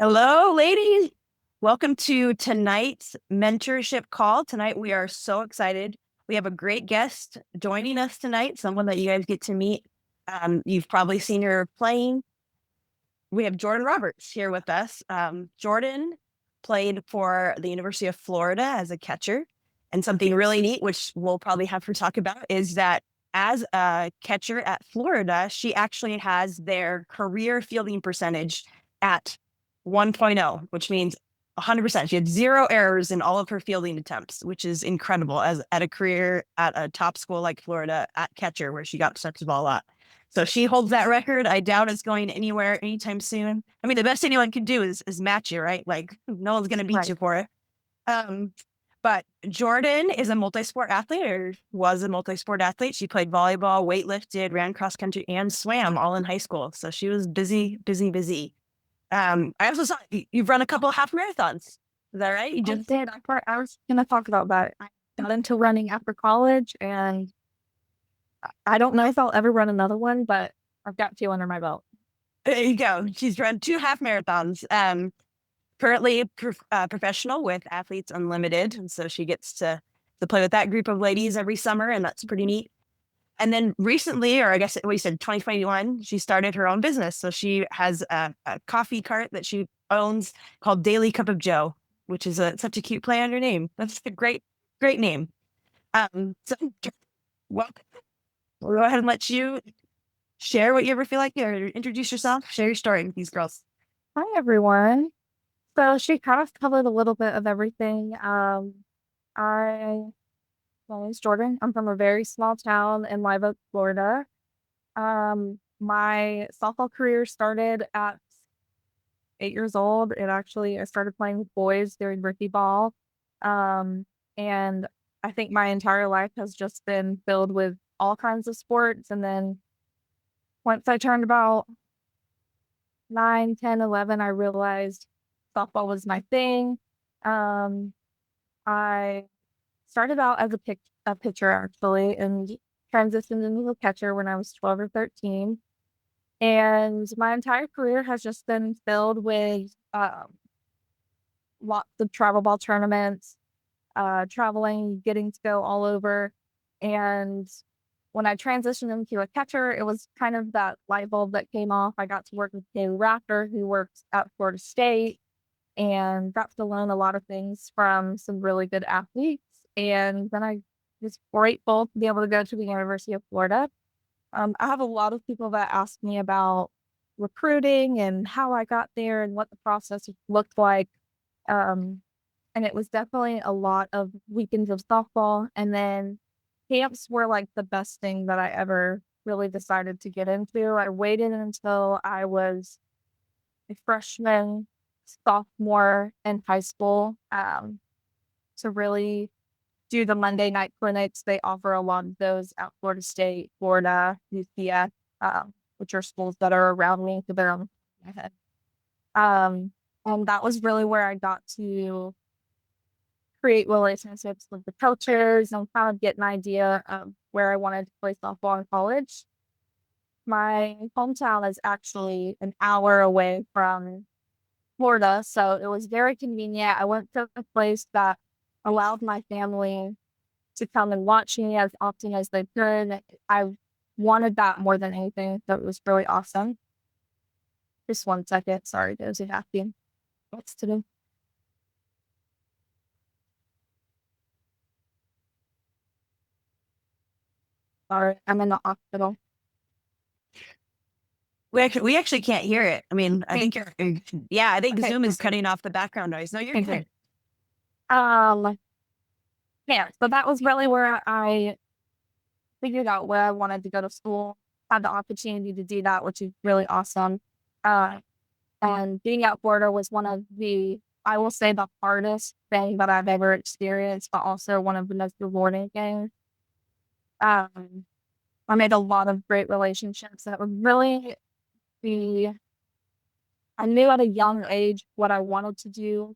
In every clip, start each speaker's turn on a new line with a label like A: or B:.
A: Hello, ladies. Welcome to tonight's mentorship call. Tonight, we are so excited. We have a great guest joining us tonight, someone that you guys get to meet. You've probably seen her playing. We have Jordan Roberts here with us. Jordan played for the University of Florida as a catcher. And something really neat, which we'll probably have her talk about, is that as a catcher at Florida, she actually has their career fielding percentage at 1.0, which means 100%. She had zero errors in all of her fielding attempts, which is incredible as at a career at a top school like Florida at catcher, where she got such the ball a lot. So she holds that record. I doubt it's going anywhere anytime soon. I mean, the best anyone can do is match you, right? Like no one's gonna beat
B: Right.
A: you for it. Um, but Jordan is a multi-sport athlete, or was a multi-sport athlete. She played volleyball, weightlifted, ran cross country, and swam all in high school. So she was busy, busy, busy. I also saw you've run a couple half marathons. Is that right? You
B: I
A: just
B: did. I was gonna talk about that. I got into running after college, and I don't know if I'll ever run another one, but I've got two under my belt.
A: there you go. She's run two half marathons. Currently professional with Athletes Unlimited, and so she gets to play with that group of ladies every summer, and that's pretty neat. And then recently, or I guess we said 2021, she started her own business. So she has a coffee cart that she owns called Daily Cup of Joe, which is such a cute play on your name. That's a great, great name. So well, we'll go ahead and let you share what you ever feel like, or introduce yourself, share your story with these girls.
B: Hi, everyone. So she kind of covered a little bit of everything. I My name's Jordan. I'm from a very small town in Live Oak, Florida. My softball career started at 8 years old. I started playing with boys during rookie ball. Um, and I think my entire life has just been filled with all kinds of sports. And then once I turned about 9, 10, 11, I realized softball was my thing. Um, I started out as a pitcher actually and transitioned into a catcher when I was 12 or 13. And my entire career has just been filled with lots of travel ball tournaments, traveling, getting to go all over. And when I transitioned into a catcher, it was kind of that light bulb that came off. I got to work with Taylor Rafter, who works at Florida State, and got to learn a lot of things from some really good athletes. And then I was grateful to be able to go to the University of Florida. I have a lot of people that ask me about recruiting and how I got there and what the process looked like. Um, and it was definitely a lot of weekends of softball. And then camps were like the best thing that I ever really decided to get into. I waited until I was a freshman, sophomore in high school to really do the Monday night clinics. They offer a lot of those at Florida State, Florida, UCF, which are schools that are around me to their own my head. Um, and that was really where I got to create relationships with the coaches and kind of get an idea of where I wanted to play softball in college. My hometown is actually an hour away from Florida, so it was very convenient. I went to a place that allowed my family to come and watch me as often as they could. I wanted that more than anything, so it was really awesome. Just one second. Sorry, those are happy. What's to do? Sorry, I'm in the hospital.
A: We actually can't hear it. I mean, I
B: Okay,
A: think yeah, I think
B: okay,
A: Zoom is
B: perfect.
A: cutting off the background noise. No, you're
B: Okay, good.
A: good.
B: Um, yeah, so that was really where I figured out where I wanted to go to school, had the opportunity to do that, which is really awesome. Uh, and being at Florida was one of I will say, the hardest thing that I've ever experienced, but also one of the most rewarding things. Um, I made a lot of great relationships that would really be, I knew at a young age what I wanted to do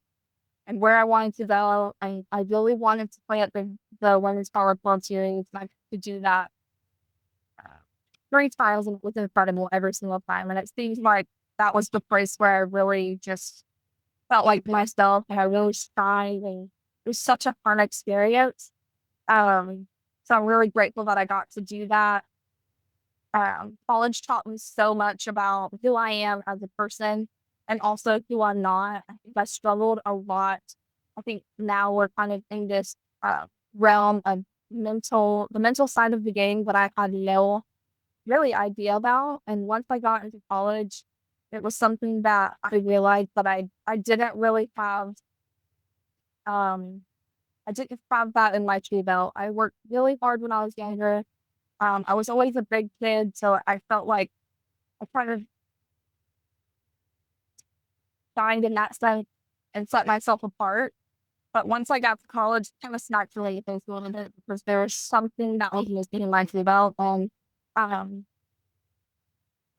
B: and where I wanted to go. I really wanted to play at the Women's Power Club series, and I could do that uh, 3 times and it was incredible every single time. And it seems like that was the place where I really just felt like myself, and I really shined, and it was such a fun experience. Um, so I'm really grateful that I got to do that. College taught me so much about who I am as a person and also who I'm not. I think I struggled a lot. I think now we're kind of in this realm of the mental side of the game that I had no really idea about. And once I got into college, it was something that I realized that I didn't really have um I didn't have that in my tree belt. I worked really hard when I was younger. I was always a big kid, so I felt like I kind of shined in that sense and set myself apart. But once I got to college, kind of snapped really things a little bit because there was something that was missing in my tree belt. And um,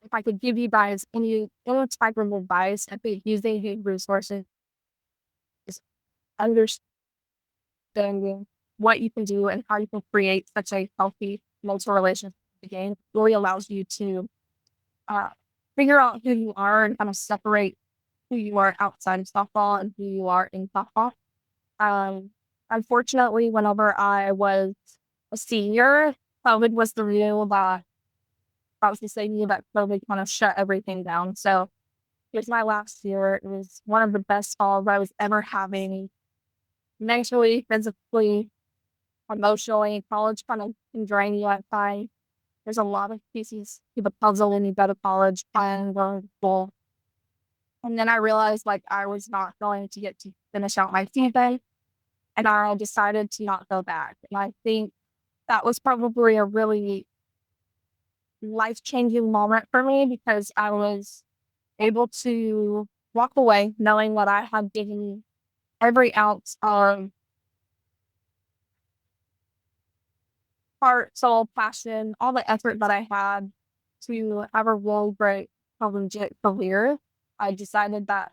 B: if I could give you guys any type of advice, I think using these resources is understanding what you can do and how you can create such a healthy mental relationship with the game really allows you to uh, figure out who you are and kind of separate who you are outside of softball and who you are in softball. Um, Unfortunately, whenever I was a senior, COVID was the real I was just saying that COVID kind of shut everything down. So it was my last year. It was one of the best falls I was ever having mentally, physically, emotionally. College kind of can drain you at times. There's a lot of pieces to the puzzle when you go to college and go to school. And then I realized like I was not going to get to finish out my season and I decided to not go back. And I think that was probably a really life changing moment for me because I was able to walk away knowing that I had given every ounce of heart, soul, passion, all the effort that I had to have a really great collegiate career. I decided that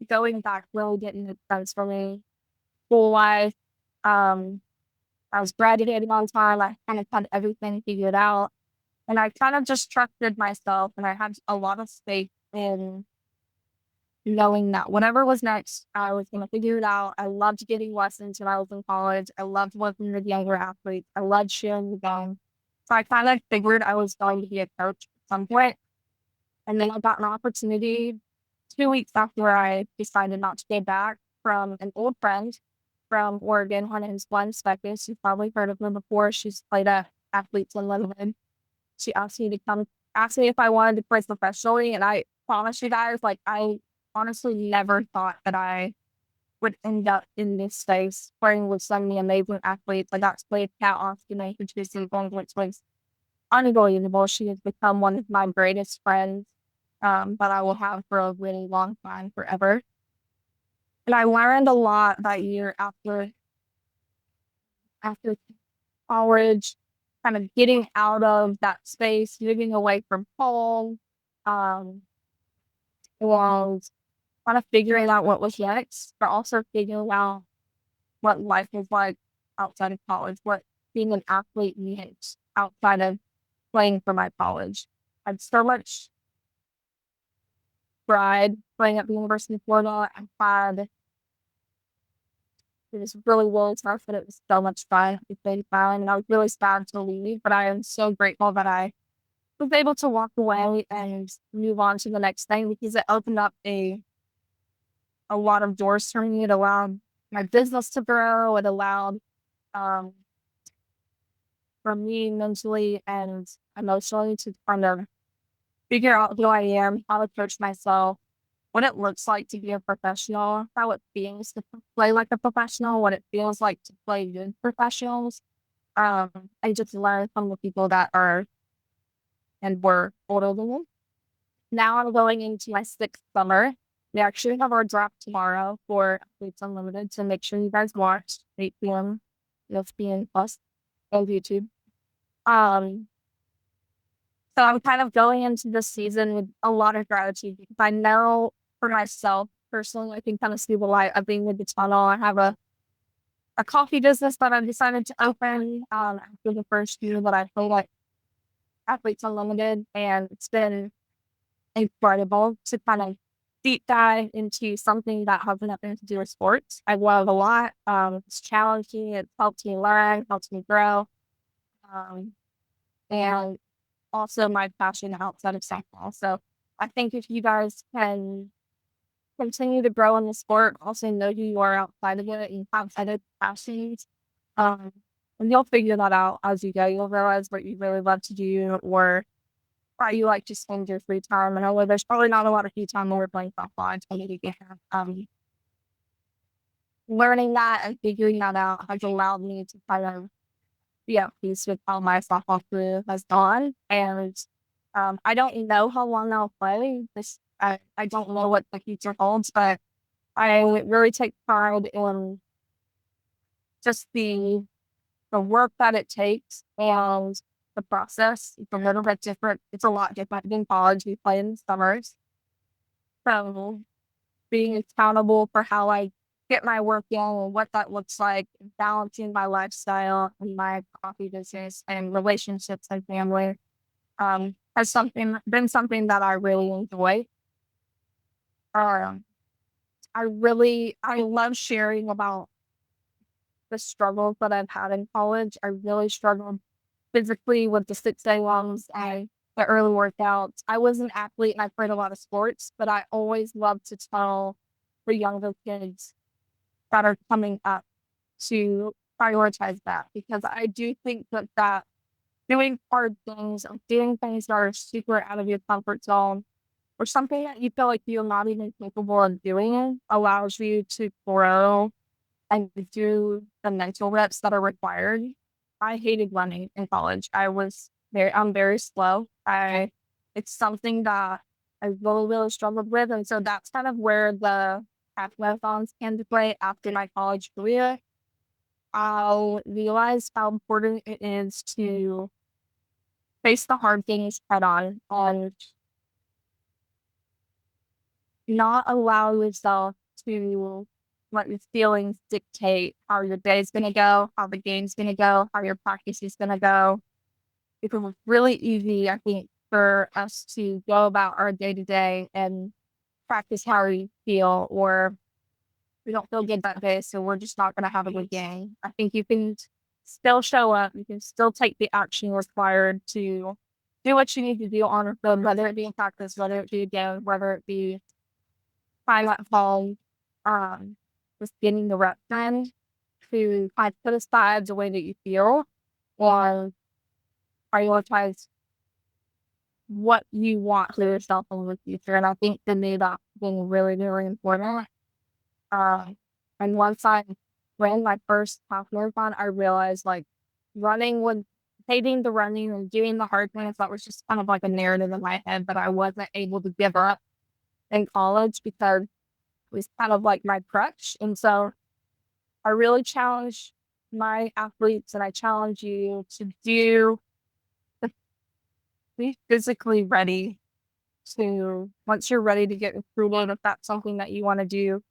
B: going back really didn't make sense for me. School life, um, I was graduating on time. I kind of had everything figured out. And I kind of just trusted myself and I had a lot of faith in knowing that whatever was next, I was going to figure it out. I loved getting lessons when I was in college. I loved working with younger athletes. I loved sharing the game. So I kind of figured I was going to be a coach at some point. And then I got an opportunity 2 weeks after I decided not to go back from an old friend from Oregon. Her name's Gwen Speckis. You've probably heard of her before. She's played at Athletes Unlimited. She asked me to come, ask me if I wanted to play professionally. And I promise you guys, like, I honestly never thought that I would end up in this space playing with so many amazing athletes. I got to play with Kat Oskinen, which was unbelievable. She has become one of my greatest friends that I will have for a really long time, forever. And I learned a lot that year after college, kind of getting out of that space, moving away from home, um, was kind of figuring out what was next, but also figuring out what life was like outside of college, what being an athlete meant outside of playing for my college. I had so much pride playing at the University of Florida. It was really, really tough, but it was so much fun. It made fun, and I was really sad to leave, but I am so grateful that I was able to walk away and move on to the next thing because it opened up a lot of doors for me. It allowed my business to grow. It allowed um, for me mentally and emotionally to kind of figure out who I am, how to coach myself, what it looks like to be a professional, how it feels to play like a professional, what it feels like to play with professionals. I just learned from the people that are and were older than me. Now I'm going into my sixth summer. We actually have our draft tomorrow for Athletes Unlimited, so make sure you guys watch 8 p.m. ESPN Plus on YouTube. Um, so I'm kind of going into this season with a lot of gratitude because I know for myself personally, I can kind of see the light of being with the tunnel. I have a coffee business that I decided to open after the first year that I played at Athletes Unlimited, and it's been incredible to kind of deep dive into something that has nothing to do with sports. I love a lot. It's challenging. It helps me learn, helps me grow. Um, and also my passion outside of softball. So I think if you guys can continue to grow in the sport, also know who you are outside of it and have other passions, um, and you'll figure that out as you go. You'll realize what you really love to do or how you like to spend your free time. And although there's probably not a lot of free time when we're playing softball, it's going to get learning that and figuring that out has allowed me to kind of be at peace with how my softball career has gone. And I don't know how long I'll play. I don't know what the future holds, but I really take pride in just the work that it takes and the process. It's a little bit different. It's a lot different than college. We play in the summers. So being accountable for how I get my work in and what that looks like, balancing my lifestyle and my coffee business and relationships and family, has been something that I really enjoy. Um, I love sharing about the struggles that I've had in college. I really struggled physically with the 6 day longs and the early workouts. I was an athlete and I played a lot of sports, but I always love to tell the younger kids that are coming up to prioritize that because I do think that doing hard things or doing things that are super out of your comfort zone or something that you feel like you're not even capable of doing allows you to grow and do the mental reps that are required. I hated running in college. I'm very slow. It's something that I really, really struggled with. And so that's kind of where the half marathons came to play after my college career. I realized how important it is to face the hard things head on and not allow yourself to let your feelings dictate how your day's gonna go, how the game's gonna go, how your practice is gonna go. It was really easy, I think, for us to go about our day to day and practice how we feel, or we don't feel good that day, so we're just not gonna have a good game. I think you can still show up, you can still take the action required to do what you need to do on the field, whether it be in practice, whether it be a game, whether it be find that home, just getting the rep done to kind of put aside the way that you feel or prioritize what you want for yourself in the future. And I think to me that's been really, really important. Um, and once I ran my first half marathon, I realized like running was hating the running and doing the hard things. That was just kind of like a narrative in my head that I wasn't able to give up in college because it was kind of like my crutch. And so I really challenge my athletes and I challenge you to be physically ready to, once you're ready to get recruited, if that's something that you want to do,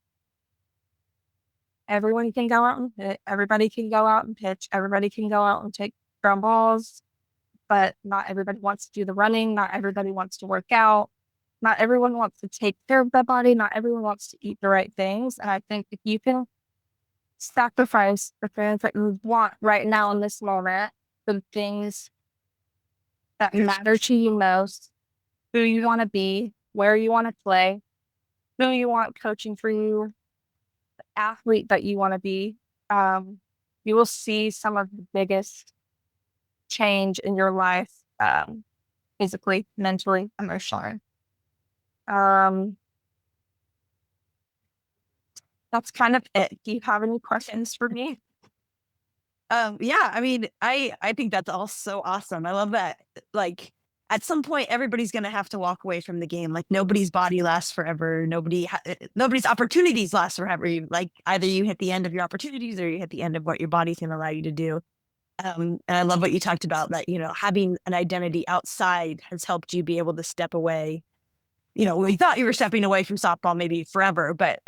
B: everyone can go out and hit, everybody can go out and pitch, everybody can go out and take ground balls, but not everybody wants to do the running, not everybody wants to work out, not everyone wants to take care of their body, not everyone wants to eat the right things. And I think if you can sacrifice the things that you want right now in this moment for the things that matter to you most, who you want to be, where you want to play, who you want coaching for you, the athlete that you want to be, um, you will see some of the biggest change in your life, physically, mentally, emotionally. Um, that's kind of it. Do you have any questions for me?
A: Yeah, I mean, I think that's all so awesome. I love that. Like at some point, everybody's gonna have to walk away from the game. Like nobody's body lasts forever. Nobody's opportunities last forever. Like either you hit the end of your opportunities or you hit the end of what your body can allow you to do. And I love what you talked about that, having an identity outside has helped you be able to step away. We thought you were stepping away from softball maybe forever, but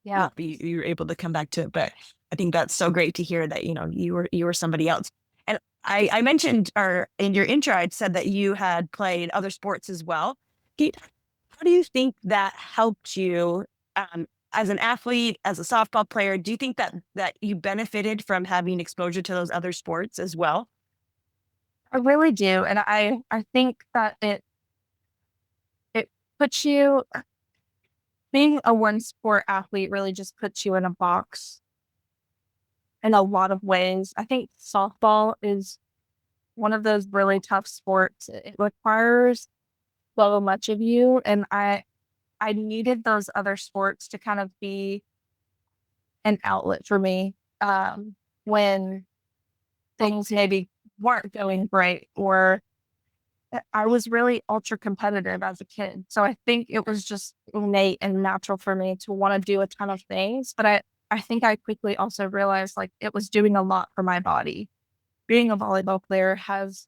B: Yeah.
A: you were able to come back to it. But I think that's so great to hear that, you were somebody else. And I mentioned, or in your intro, I'd said that you had played other sports as well. Can you How do you think that helped you as an athlete, as a softball player? Do you think that you benefited from having exposure to those other sports as well?
B: I really do. And I think that it puts you being a one sport athlete really just puts you in a box in a lot of ways. I think softball is one of those really tough sports. It requires so much of you. And I needed those other sports to kind of be an outlet for me when things maybe weren't going great, or I was really ultra competitive as a kid. So I think it was just innate and natural for me to want to do a ton of things. But I think I quickly also realized like it was doing a lot for my body. Being a volleyball player has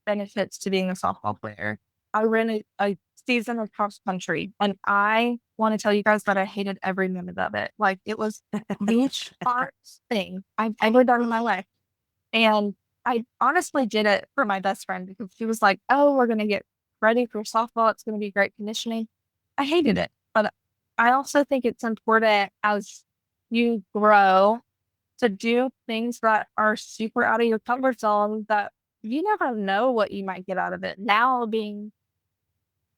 B: benefits to being a softball player. I ran a season of cross country, and I want to tell you guys that I hated every minute of it. Like it was the hardest thing I've ever done in my life. And I honestly did it for my best friend because she was like, "Oh, we're gonna get ready for softball. It's gonna be great conditioning." I hated it, but I also think it's important as you grow to do things that are super out of your comfort zone that you never know what you might get out of it. Now, being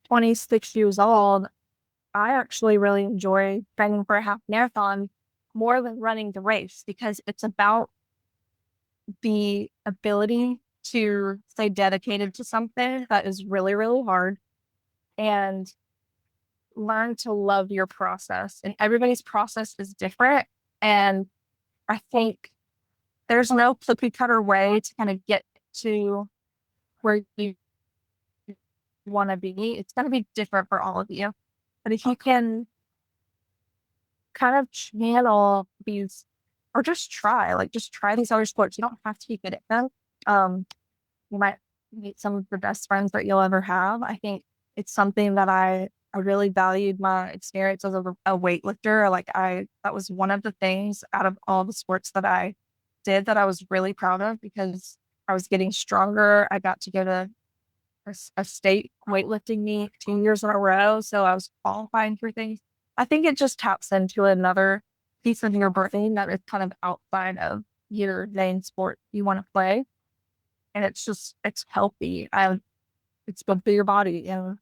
B: 26 years old, I actually really enjoy training for a half marathon more than running the race because it's about the ability to stay dedicated to something that is really, really hard and learn to love your process. And everybody's process is different. And I think there's no cookie cutter way to kind of get to where you want to be. It's going to be different for all of you. But if you can kind of channel these or just try these other sports, you don't have to be good at them. Um, you might meet some of the best friends that you'll ever have. I think it's something that I really valued my experience as a weightlifter. That was one of the things out of all the sports that I did that I was really proud of because I was getting stronger. I got to go to a state weightlifting meet 2 years in a row. So I was qualifying for things. I think it just taps into another piece of your brain that is kind of outside of your main sport you want to play. And it's healthy. It's good for your body. And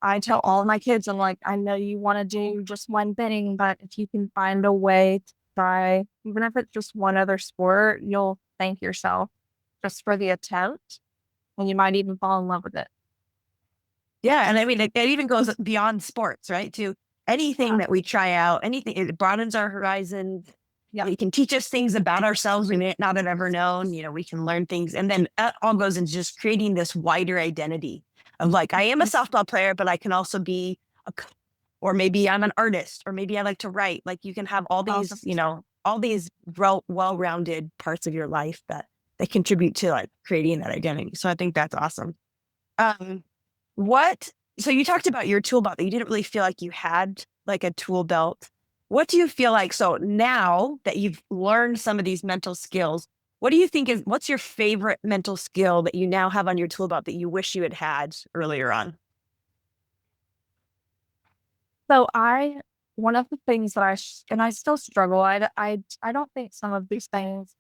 B: I tell all of my kids, I'm like, I know you want to do just one thing, but if you can find a way to try, even if it's just one other sport, you'll thank yourself just for the attempt, and you might even fall in love with it.
A: Yeah, and I mean it even goes beyond sports, right? To anything
B: Yeah.
A: that we try out, anything it broadens our horizons.
B: Yeah.
A: It can teach us things about ourselves we may not have ever known. We can learn things, and then that all goes into just creating this wider identity of like I am a softball player, but I can also be or maybe I'm an artist, or maybe I like to write. Like you can have all
B: Awesome.
A: these, all these well-rounded parts of your life that contribute to like creating that identity. So I think that's awesome. Um, what so you talked about your tool belt that you didn't really feel like you had like a tool belt. What do you feel like so now that you've learned some of these mental skills, what do you think is what's your favorite mental skill that you now have on your tool belt that you wish you had had earlier on?
B: So one of the things that and I still struggle, I don't think some of these things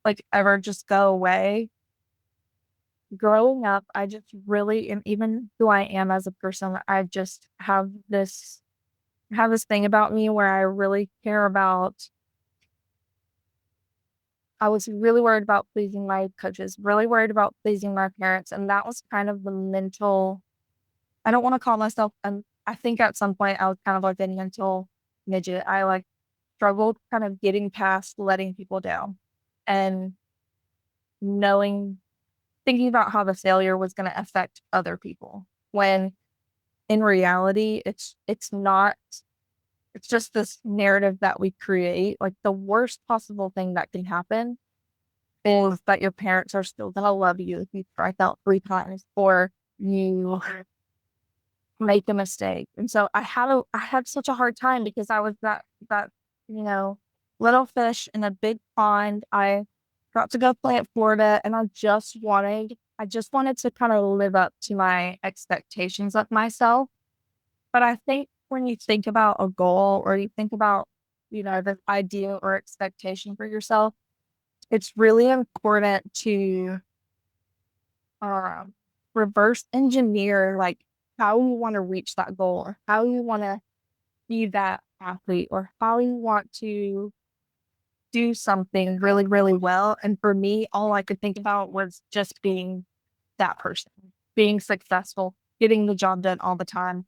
B: like ever just go away. Growing up, I just really, and even who I am as a person, I just have this thing about me where I really care about, I was really worried about pleasing my coaches, really worried about pleasing my parents. And that was kind of the mental, I don't want to call myself, I think at some point I was kind of like a mental midget. I like struggled kind of getting past letting people down and knowing, thinking about how the failure was going to affect other people when in reality, it's not, it's just this narrative that we create. Like the worst possible thing that can happen is that your parents are still gonna love you if you strike out 3 times or you make a mistake. And so I had such a hard time because I was that, you know, little fish in a big pond. I got to go play at Florida and I just wanted to kind of live up to my expectations of myself. But I think when you think about a goal or you think about, the idea or expectation for yourself, it's really important to um, reverse engineer like how you want to reach that goal or how you want to be that athlete or how you want to do something really, really well. And for me, all I could think about was just being that person, being successful, getting the job done all the time,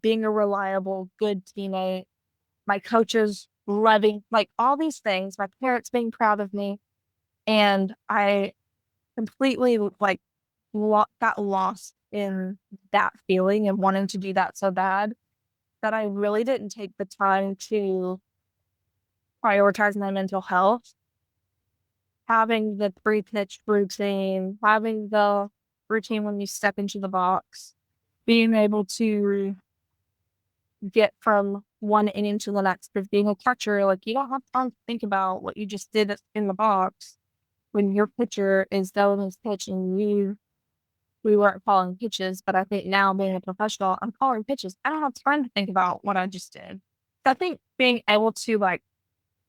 B: being a reliable, good teammate, my coaches loving, like all these things, my parents being proud of me. And I completely like got lost in that feeling and wanting to do that so bad that I really didn't take the time to prioritize my mental health, having the pre-pitch routine, having the routine when you step into the box, being able to get from one inning to the next. Because being a catcher, like you don't have time to think about what you just did in the box when your pitcher is throwing his pitch and we weren't calling pitches. But I think now being a professional, I'm calling pitches. I don't have time to think about what I just did. So I think being able to like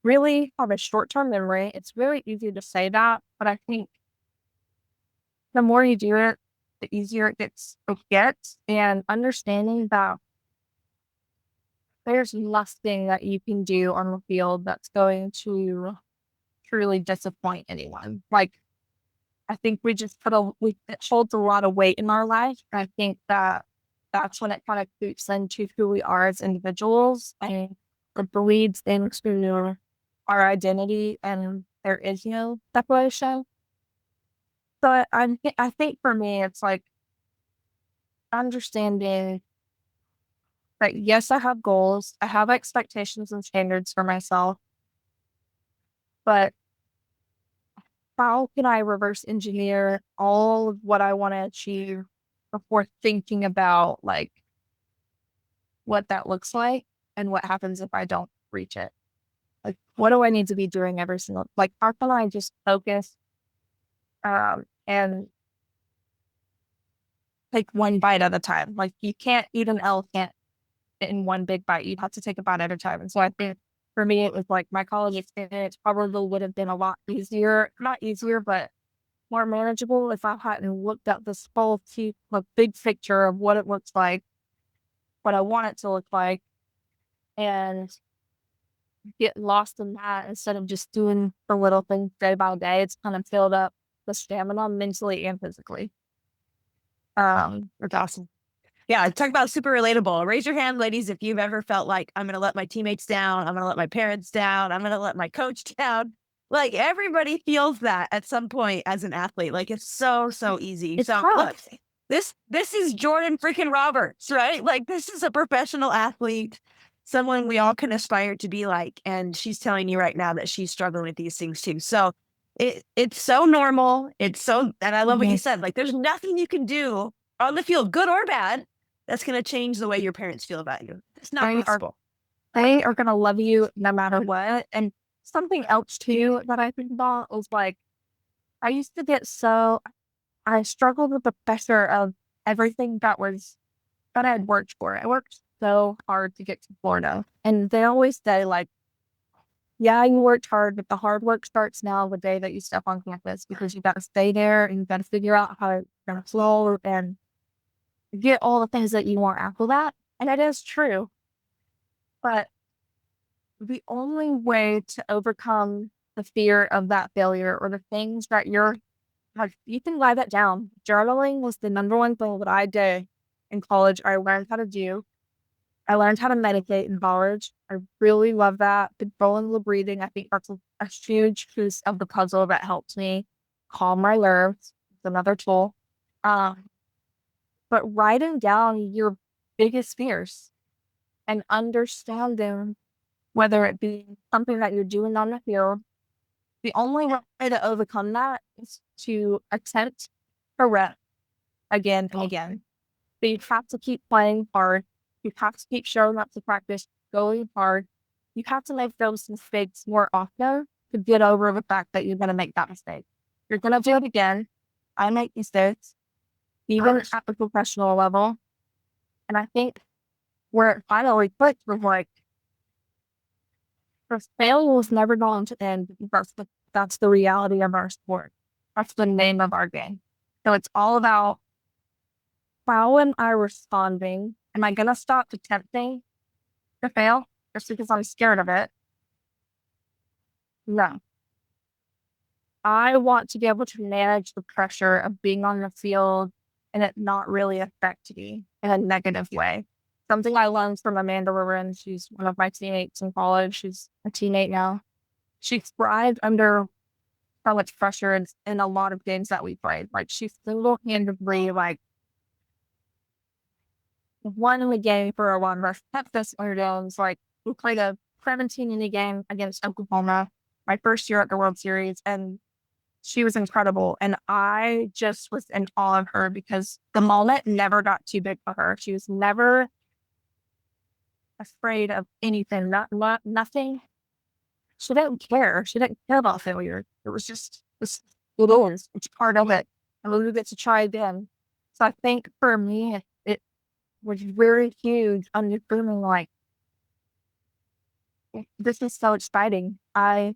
B: really have a short term memory, it's really easy to say that, but I think the more you do it, the easier it gets, and understanding that there's nothing that you can do on the field that's going to truly disappoint anyone. Like I think it holds a lot of weight in our life. And I think that that's when it kind of creeps into who we are as individuals and it bleeds into our identity and there is no separation. So I think for me, it's like understanding that yes, I have goals, I have expectations and standards for myself, but how can I reverse engineer all of what I want to achieve before thinking about like what that looks like and what happens if I don't reach it? Like, what do I need to be doing every single, like, how can I just focus, and take one bite at a time? Like, you can't eat an elephant in one big bite. You have to take a bite at a time. And so I think for me, it was like my college experience probably would have been a lot easier, not easier, but more manageable if I hadn't looked at this whole like, big picture of what it looks like, what I want it to look like, and get lost in that instead of just doing the little things day by day. It's kind of filled up the stamina mentally and physically.
A: That's awesome. Yeah, talk about super relatable. Raise your hand, ladies, if you've ever felt like I'm going to let my teammates down. I'm going to let my parents down. I'm going to let my coach down. Like everybody feels that at some point as an athlete. Like it's so easy.
B: It's
A: So look,
B: tough.
A: this is Jordan freaking Roberts, right? Like this is a professional athlete, someone we all can aspire to be like. And she's telling you right now that she's struggling with these things too. So it's so normal. It's so, and I love what you
B: Mhm.
A: said. Like there's nothing you can do on the field, good or bad, that's going to change the way your parents feel about you. It's not
B: They are
A: possible.
B: they are gonna love you no matter what. And something else too that I think about was like I used to get so I struggled with the pressure of everything that I had worked for. I worked so hard to get to Florida. And they always say, like, yeah, you worked hard, but the hard work starts now the day that you step on campus because you got to stay there and you got to figure out how you're going to flow and get all the things that you want after that. And it is true. But the only way to overcome the fear of that failure or the things that like, you can write that down. Journaling was the number one thing that I did in college. I learned how to do. I learned how to meditate in college. I really love that. Controlling the breathing. I think that's a huge piece of the puzzle that helps me calm my nerves. It's another tool. Um, but writing down your biggest fears and understanding whether it be something that you're doing on the field, the only way to overcome that is to attempt correct again and again. So you have to keep playing hard. You have to keep showing up to practice, going hard. You have to make those mistakes more often to get over the fact that you're going to make that mistake. You're going to do it again. I make mistakes, even at the professional level. And I think where it finally clicked was like, the failure was never going to end because that's the reality of our sport. That's the name of our game. So it's all about how am I responding? Am I gonna stop attempting to fail just because I'm scared of it? No. I want to be able to manage the pressure of being on the field and it not really affect me in a negative way. Something I learned from Amanda Loren, she's one of my teammates in college. She's a teammate now. She thrived under so much pressure in a lot of games that we played. Like she single-handedly like won the game for a one rush Texas games. Like we played a 17-inning game against Oklahoma my first year at the World Series, and she was incredible. And I just was in awe of her because the moment never got too big for her. She was never afraid of anything, nothing. She didn't care. She didn't care about failure. It was just this little is. It's part of it. And we get to try again. So I think for me, it was very huge understanding like this is so exciting. I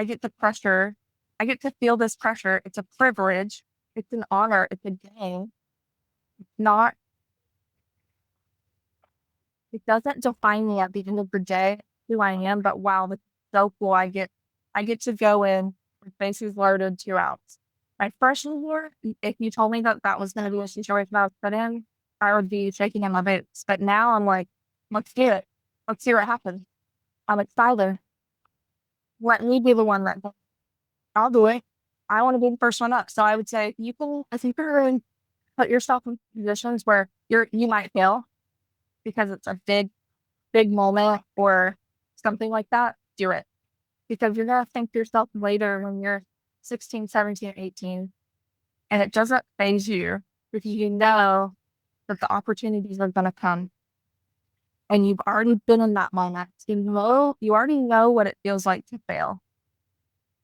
B: get the pressure. I get to feel this pressure. It's a privilege. It's an honor. It's a game. Not, it doesn't define me at the end of the day who I am, but wow, it's so cool. I get to go in with bases loaded 2 outs. My freshman year, if you told me that that was going to be a situation I was put in, I would be shaking in my boots. But now I'm like, let's do it. Let's see what happens. I'm excited. Let me be the one that I'll do it. I want to be the first one up. So I would say I think you're going to put yourself in positions where you might fail because it's a big moment or something like that. Do it because you're going to think to yourself later when you're 16, 17, 18, and it doesn't phase you because you know that the opportunities are going to come and you've already been in that moment. You already know what it feels like to fail.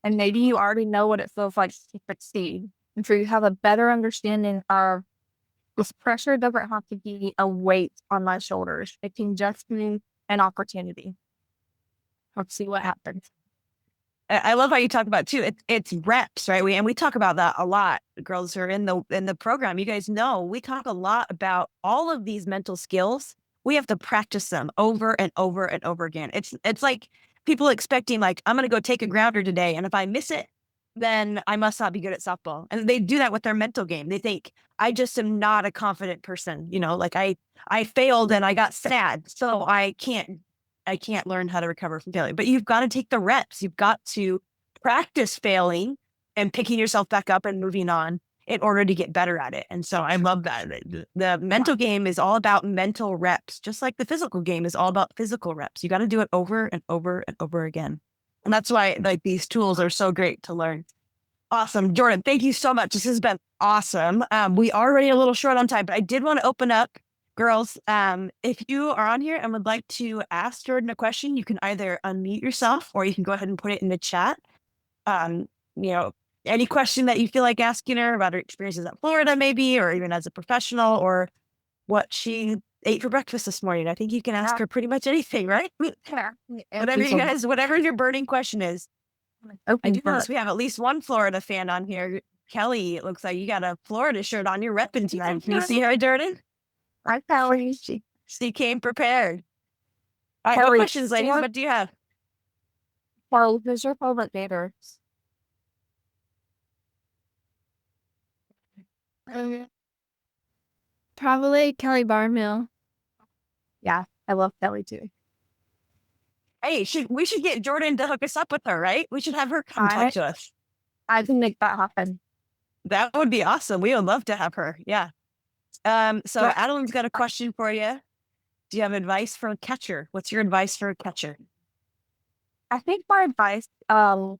B: And maybe you already know what it feels like to succeed. And so you have a better understanding of this pressure doesn't have to be a weight on my shoulders. It can just be an opportunity. Let's see what happens.
A: I love how you talk about too. It's reps, right? We talk about that a lot. Girls who are in the program, you guys know we talk a lot about all of these mental skills. We have to practice them over and over and over again. It's like people expecting like I'm going to go take a grounder today, and if I miss it, then I must not be good at softball. And they do that with their mental game. They think I just am not a confident person. Like I failed and I got sad, so I can't learn how to recover from failure. But you've got to take the reps. You've got to practice failing and picking yourself back up and moving on in order to get better at it. And so I love that. The mental game is all about mental reps, just like the physical game is all about physical reps. You got to do it over and over and over again. And that's why like these tools are so great to learn. Awesome. Jordan, thank you so much. This has been awesome. We are already a little short on time, but I did want to open up girls. If you are on here and would like to ask Jordan a question, you can either unmute yourself or you can go ahead and put it in the chat. Um, you know, any question that you feel like asking her about her experiences at Florida, maybe, or even as a professional, or what she ate for breakfast this morning. I think you can ask her pretty much anything, right? Whatever your burning question is. I do notice we have at least one Florida fan on here. Kelly, it looks like you got a Florida shirt on. You're repping tonight. Can you see her, Jordan?
B: Hi, Kelly.
A: She came prepared. All right, what questions, ladies? What do you have?
B: Well, who's your favorite daters?
C: Probably Kelly Barmill.
B: Yeah, I love Kelly too.
A: Hey, we should get Jordan to hook us up with her, right? We should have her come talk to us.
B: I can make that happen.
A: That would be awesome. We would love to have her. Yeah. So Adeline's got a question for you. Do you have advice for a catcher? What's your advice for a catcher?
B: I think my advice for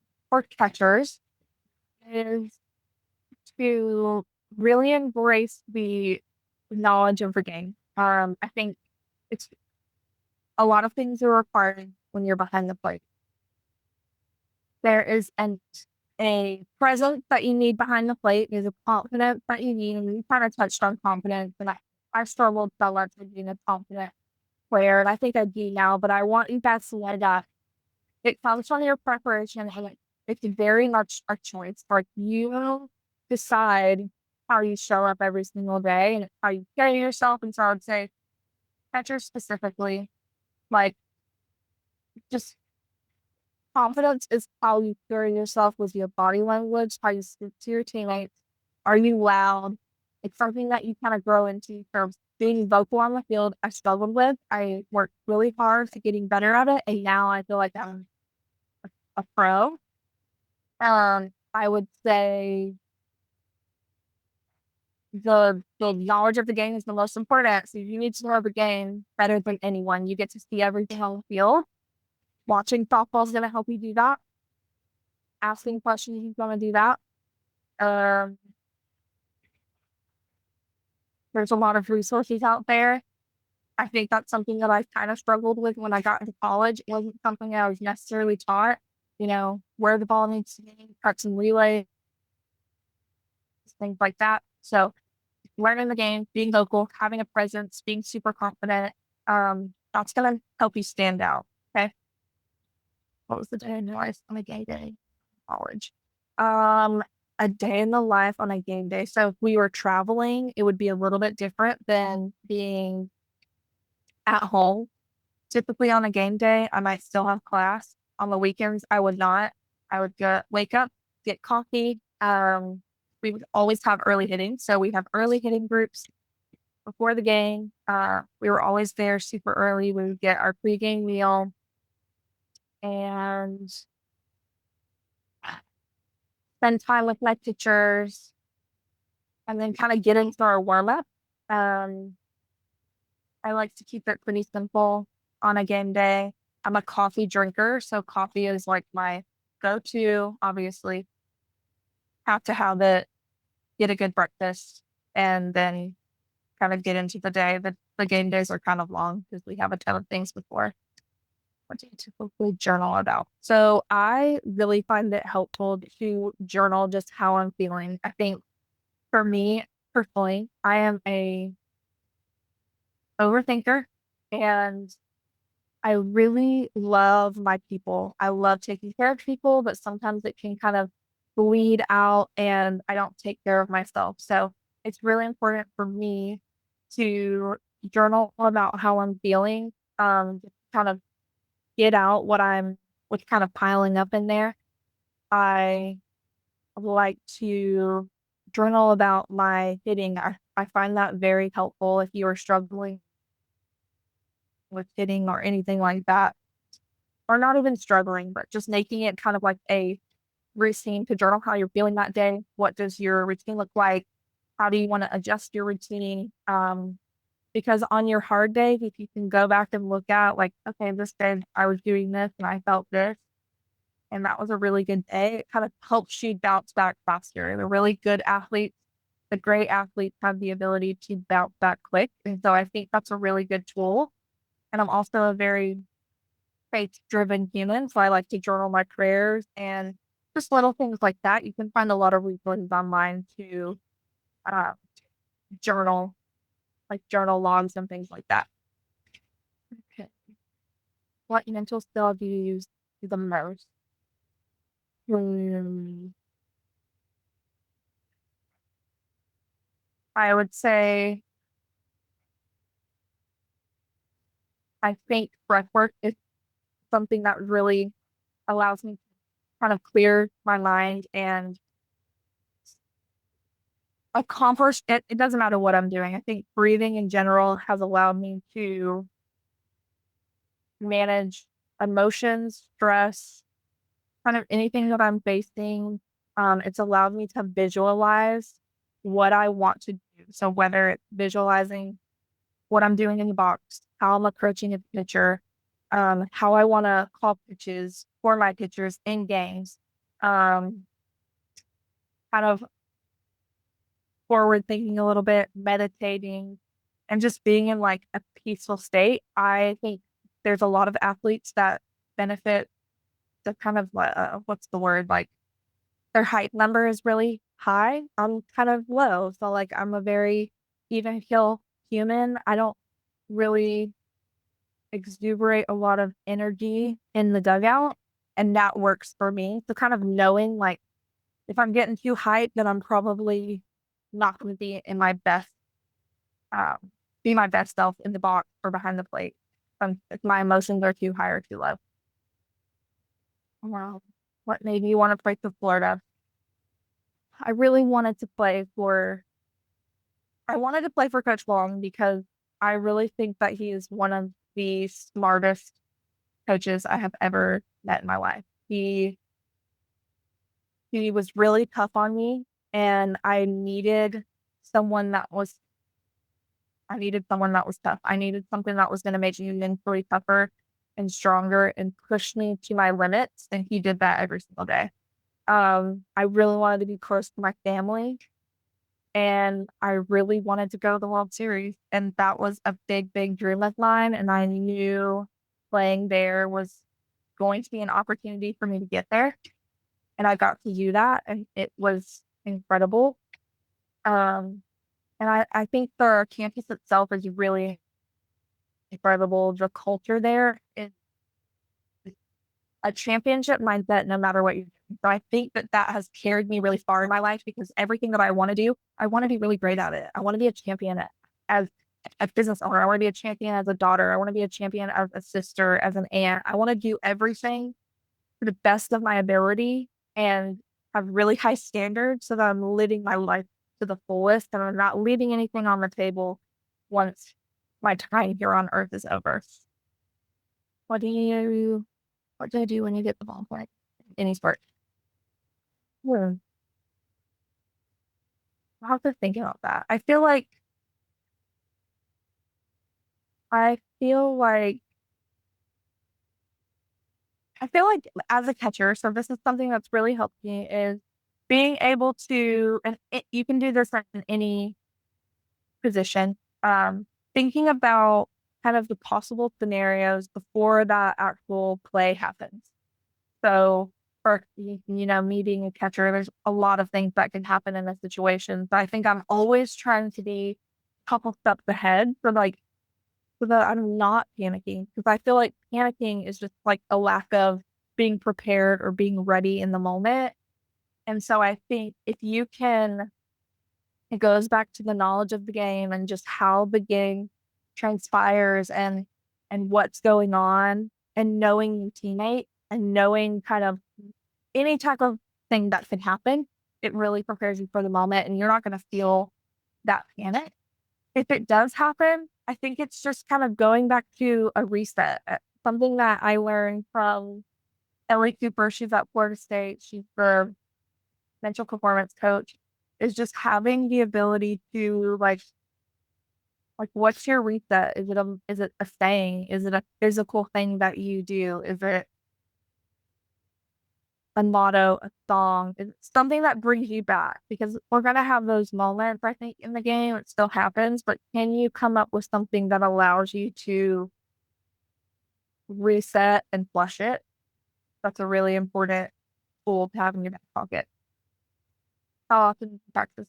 B: catchers is to really embrace the knowledge of the game. I think it's a lot of things are required when you're behind the plate. There is a presence that you need behind the plate. There's a confidence that you need. And you kind of touched on confidence, and I struggled so much with being a confident where, and I think I do now, but I want you guys to know that it comes from your preparation and it's very much a choice. Like you decide how you show up every single day and how you carry yourself. And so I would say catcher specifically, like just confidence is how you carry yourself with your body language, how you speak to your teammates. Are you loud? It's something that you kind of grow into. So being vocal on the field, I struggled with. I worked really hard to getting better at it, and now I feel like I'm a pro. I would say the knowledge of the game is the most important. So you need to know the game better than anyone. You get to see everything on the field. Watching softball is going to help you do that. Asking questions is going to do that. Um, there's a lot of resources out there. I think that's something that I kind of struggled with when I got into college. It wasn't something I was necessarily taught, where the ball needs to be, cuts and relays, things like that. So learning the game, being vocal, having a presence, being super confident, that's going to help you stand out. Okay. What was the day in your life on a game day in college? A day in the life on a game day. So if we were traveling, it would be a little bit different than being at home. Typically on a game day, I might still have class. On the weekends, I would not. I would wake up, get coffee. We would always have early hitting. So we have early hitting groups before the game. We were always there super early. We would get our pregame meal and spend time with my teachers and then kind of get into our warm up. Um, I like to keep it pretty simple on a game day. I'm a coffee drinker, so coffee is like my go-to. Obviously, have to have it, get a good breakfast, and then kind of get into the day. The game days are kind of long because we have a ton of things before. What do you typically journal about? So I really find it helpful to journal just how I'm feeling. I think for me personally, I am a overthinker and I really love my people. I love taking care of people, but sometimes it can kind of bleed out and I don't take care of myself. So it's really important for me to journal about how I'm feeling, just kind of get out what's kind of piling up in there. I like to journal about my hitting. I find that very helpful if you are struggling with hitting or anything like that, or not even struggling, but just making it kind of like a routine to journal how you're feeling that day. What does your routine look like? How do you want to adjust your routine? Because on your hard days, if you can go back and look at like, okay, this day I was doing this and I felt this, and that was a really good day, it kind of helps you bounce back faster. The really good athletes, the great athletes have the ability to bounce back quick. And so I think that's a really good tool. And I'm also a very faith-driven human, so I like to journal my prayers and just little things like that. You can find a lot of resources online to uh, journal, like journal logs and things like that. Okay. What mental skill do you use the most? Hmm, I would say I think breathwork is something that really allows me to kind of clear my mind and accomplish it. It doesn't matter what I'm doing. I think breathing in general has allowed me to manage emotions, stress, kind of anything that I'm facing. It's allowed me to visualize what I want to do. So whether it's visualizing what I'm doing in the box, how I'm approaching a pitcher, how I want to call pitches for my pitchers in games, um, kind of forward thinking a little bit, meditating, and just being in like a peaceful state. I think there's a lot of athletes that benefit the kind of what's the word, like their height number is really high. I'm kind of low, so like I'm a very even keel human. I don't really exuberate a lot of energy in the dugout, and that works for me. So kind of knowing like if I'm getting too hyped, then I'm probably not going to um, be my best self in the box or behind the plate. If my emotions are too high or too low. Wow. What made me want to play for Florida? I really wanted to play for I wanted to play for Coach Long because I really think that he is one of the smartest coaches I have ever met in my life. He was really tough on me, and someone that was I needed someone that was tough. I needed something that was going to make me mentally tougher and stronger and push me to my limits. And he did that every single day. I really wanted to be close to my family, and I really wanted to go to the World Series. And that was a big, big dream of mine. And I knew playing there was going to be an opportunity for me to get there. And I got to do that, and it was incredible. Um, and I think the campus itself is really incredible. The culture there is a championship mindset no matter what you're doing. So I think that that has carried me really far in my life because everything that I want to do, I want to be really great at it. I want to be a champion as a business owner. I want to be a champion as a daughter. I want to be a champion as a sister, as an aunt. I want to do everything to the best of my ability and have really high standards so that I'm living my life to the fullest and I'm not leaving anything on the table once my time here on earth is over. What do you what do you do when you get the ballpoint? Any sport? Hmm. I'll have to think about that. I feel like I feel like as a catcher, so this is something that's really helped me is being able to, you can do this in any position. Thinking about kind of the possible scenarios before that actual play happens. So for me being a catcher, there's a lot of things that can happen in a situation. So I think I'm always trying to be a couple steps ahead so that I'm not panicking. Because I feel like panicking is just like a lack of being prepared or being ready in the moment. And so I think if you can it goes back to the knowledge of the game and just how the game transpires and what's going on and knowing your teammate and knowing kind of any type of thing that could happen. It really prepares you for the moment and you're not going to feel that panic. If it does happen, I think it's just kind of going back to a reset. Something that I learned from Ellie Cooper, she's at Florida State. She's the mental performance coach, is just having the ability to what's your reset? Is it a saying? Is it a physical thing that you do? Is it a motto, a song? Is it something that brings you back? Because we're gonna have those moments, I think, in the game. It still happens, but can you come up with something that allows you to reset and flush it? That's a really important tool to have in your back pocket. How often do you practice?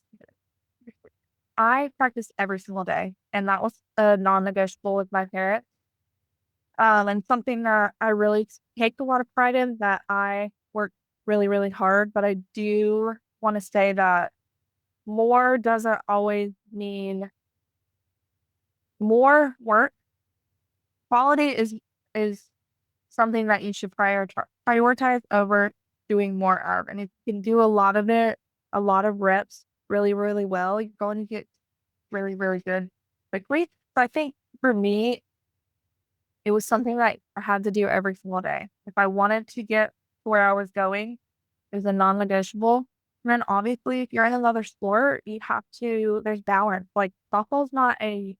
B: I practice every single day, and that was a non-negotiable with my parents. And something that I really take a lot of pride in that I work really, really hard, but I do want to say that more doesn't always mean more work. Quality is something that you should prioritize over doing more of. And if you can do a lot of it, a lot of reps really, really well, you're going to get really, really good quickly. So I think for me, it was something that I had to do every single day. If I wanted to get to where I was going, it was a non-negotiable. And then obviously, if you're in another sport, there's balance. Like softball's not it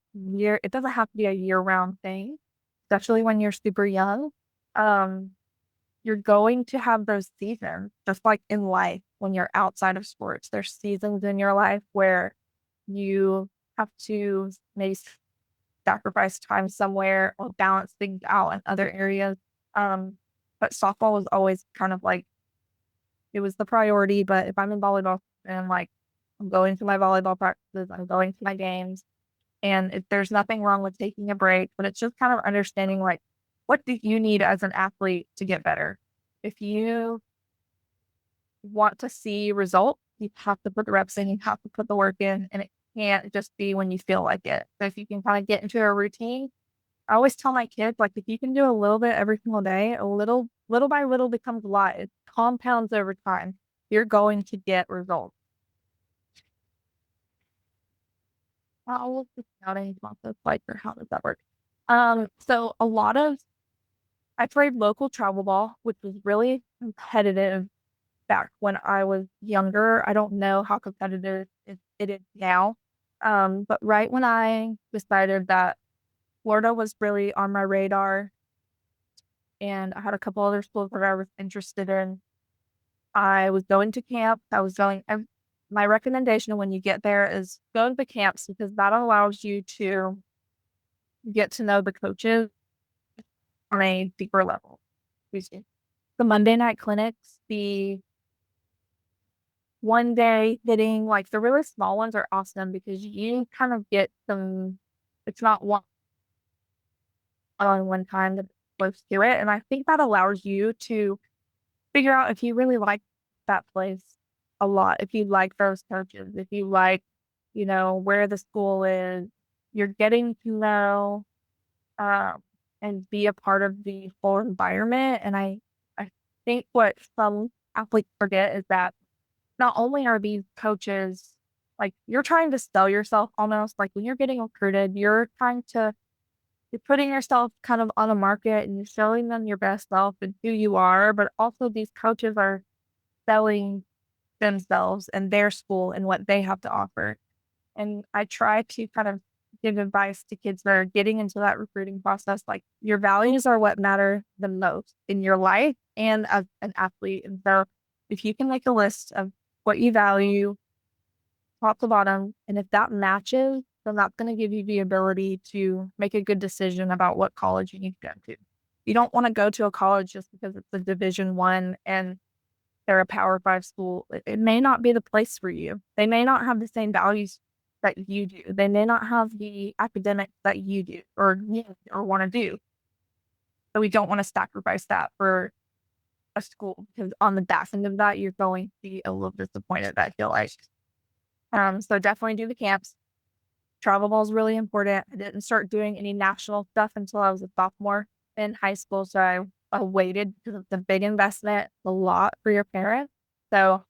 B: doesn't have to be a year-round thing, especially when you're super young. Um, you're going to have those seasons, just like in life, when you're outside of sports. There's seasons in your life where you have to maybe sacrifice time somewhere or balance things out in other areas. But softball was always kind of like it was the priority. But if I'm in volleyball and I'm going to my volleyball practices, I'm going to my games, And there's nothing wrong with taking a break, but it's just kind of understanding like, what do you need as an athlete to get better? If you want to see results, you have to put the reps in, you have to put the work in, and it can't just be when you feel like it. So if you can kind of get into a routine, I always tell my kids, like, if you can do a little bit every single day, a little by little becomes a lot. It compounds over time. You're going to get results. How will the scouting process like, or how does that work? So a lot of I played local travel ball, which was really competitive back when I was younger. I don't know how competitive it is now. But right when I decided that Florida was really on my radar and I had a couple other schools that I was interested in, I was going to camp. My recommendation when you get there is go to the camps because that allows you to get to know the coaches on a deeper level. Excuse me. The Monday night clinics, the one day hitting, like the really small ones are awesome because you kind of get it's not one on one time that close to it. And I think that allows you to figure out if you really like that place a lot, if you like those coaches, if you like, where the school is, you're getting to know um, and be a part of the whole environment. And I think what some athletes forget is that not only are these coaches like you're trying to sell yourself almost like when you're getting recruited, you're putting yourself kind of on the market and you're showing them your best self and who you are, but also these coaches are selling themselves and their school and what they have to offer. And I try to kind of give advice to kids that are getting into that recruiting process. Like your values are what matter the most in your life and as an athlete. And so if you can make a list of what you value, top to bottom, and if that matches, then that's going to give you the ability to make a good decision about what college you need to go to. You don't want to go to a college just because it's a Division 1 and they're a Power 5 school. It may not be the place for you. They may not have the same values that you do. They may not have the academics that you do or need or want to do. So we don't want to sacrifice that for a school because on the back end of that, you're going to be a little disappointed, I feel like. So definitely do the camps. Travel ball is really important. I didn't start doing any national stuff until I was a sophomore in high school. So I waited because it's a big investment, a lot for your parents. So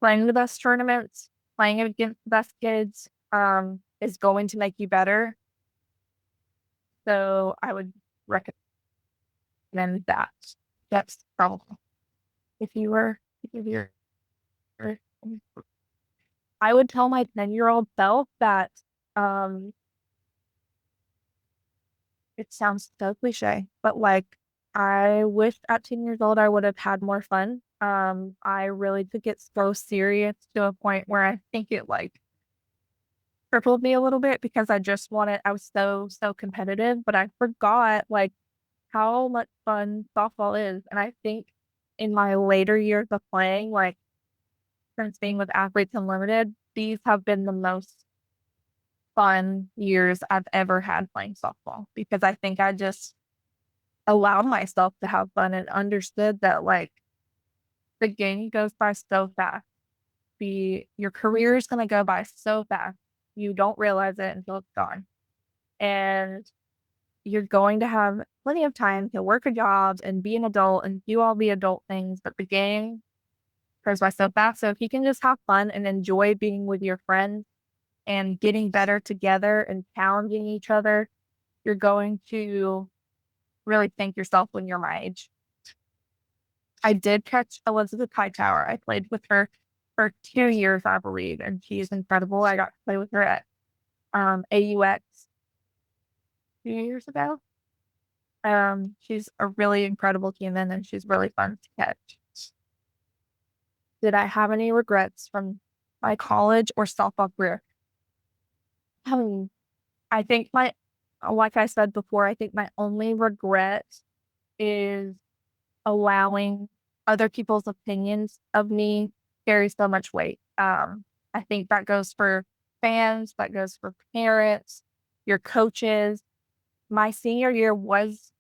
B: playing the best tournaments, playing against the best kids, is going to make you better. So I would recommend that. That's probably if you're, I would tell my 10-year-old self that, um, it sounds so cliche, but like I wish at 10 years old I would have had more fun. I really took it so serious to a point where I think it like crippled me a little bit because I was so competitive, but I forgot like how much fun softball is. And I think in my later years of playing, like since being with Athletes Unlimited, these have been the most fun years I've ever had playing softball because I think I just allowed myself to have fun and understood that like the game goes by so fast. Your career is gonna go by so fast. You don't realize it until it's gone. And you're going to have plenty of time to work a job and be an adult and do all the adult things, but the game goes by so fast. So if you can just have fun and enjoy being with your friends and getting better together and challenging each other, you're going to really thank yourself when you're my age. I did catch Elizabeth Hightower. I played with her for 2 years, I believe, and she is incredible. I got to play with her at AUX 2 years ago. She's a really incredible human and she's really fun to catch. Did I have any regrets from my college or softball career? Um, I think like I said before, I think my only regret is allowing other people's opinions of me carry so much weight. I think that goes for fans, that goes for parents, your coaches. My senior year was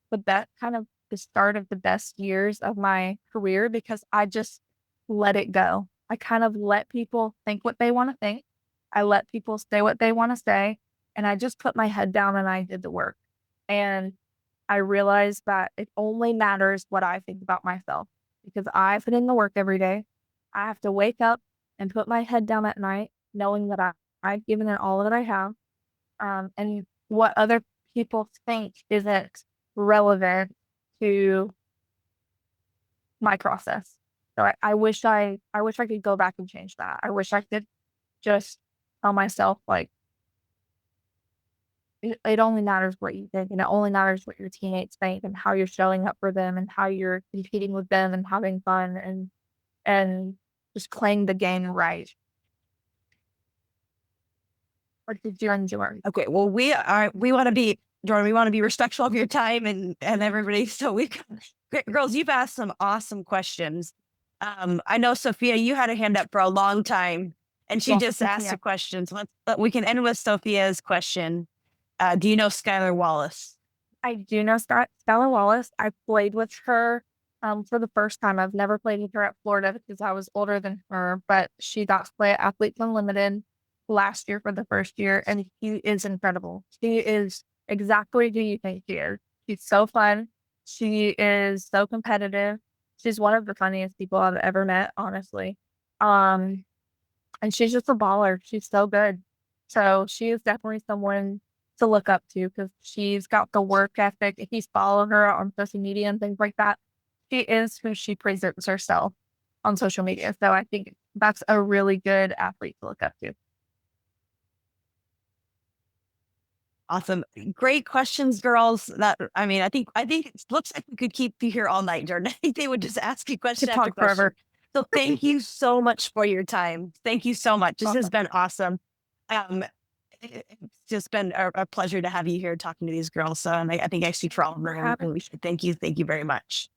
B: the best, kind of the start of the best years of my career because I just let it go. I kind of let people think what they want to think. I let people say what they want to say. And I just put my head down and I did the work. And I realized that it only matters what I think about myself because I put in the work every day. I have to wake up and put my head down at night, knowing that I've given it all that I have. And what other people think isn't relevant to my process. So I wish I could go back and change that. I wish I could just tell myself like it only matters what you think and it only matters what your teammates think and how you're showing up for them and how you're competing with them and having fun and just playing the game right. What did you enjoy?
A: Okay, well, we want to be Jordan. We want to be respectful of your time and everybody. So girls, you've asked some awesome questions. I know Sophia, you had a hand up for a long time, and she
B: Yes,
A: just asked
B: yeah.
A: a question. So but we can end with Sophia's question. Do you know Skylar Wallace?
B: I do know Stella Wallace. I played with her for the first time. I've never played with her at Florida because I was older than her, but she got to play at Athletes Unlimited last year for the first year, and she is incredible. She is exactly who you think she is. She's so fun. She is so competitive. She's one of the funniest people I've ever met, honestly. Um, and she's just a baller. She's so good. So she is definitely someone to look up to because she's got the work ethic. If you follow her on social media and things like that, she is who she presents herself on social media. So I think that's a really good athlete to look up to.
A: Awesome. Great questions, girls. I think it looks like we could keep you here all night, Jordan. I think they would just ask you question
B: Could
A: after
B: talk forever.
A: question. So thank you so much for your time. Thank you so much. This has
B: Awesome.
A: been awesome. Um, it's just been a pleasure to have you here talking to these girls. So, and I think I speak for all of them.
B: Happy.
A: And we should thank you. Thank you very much.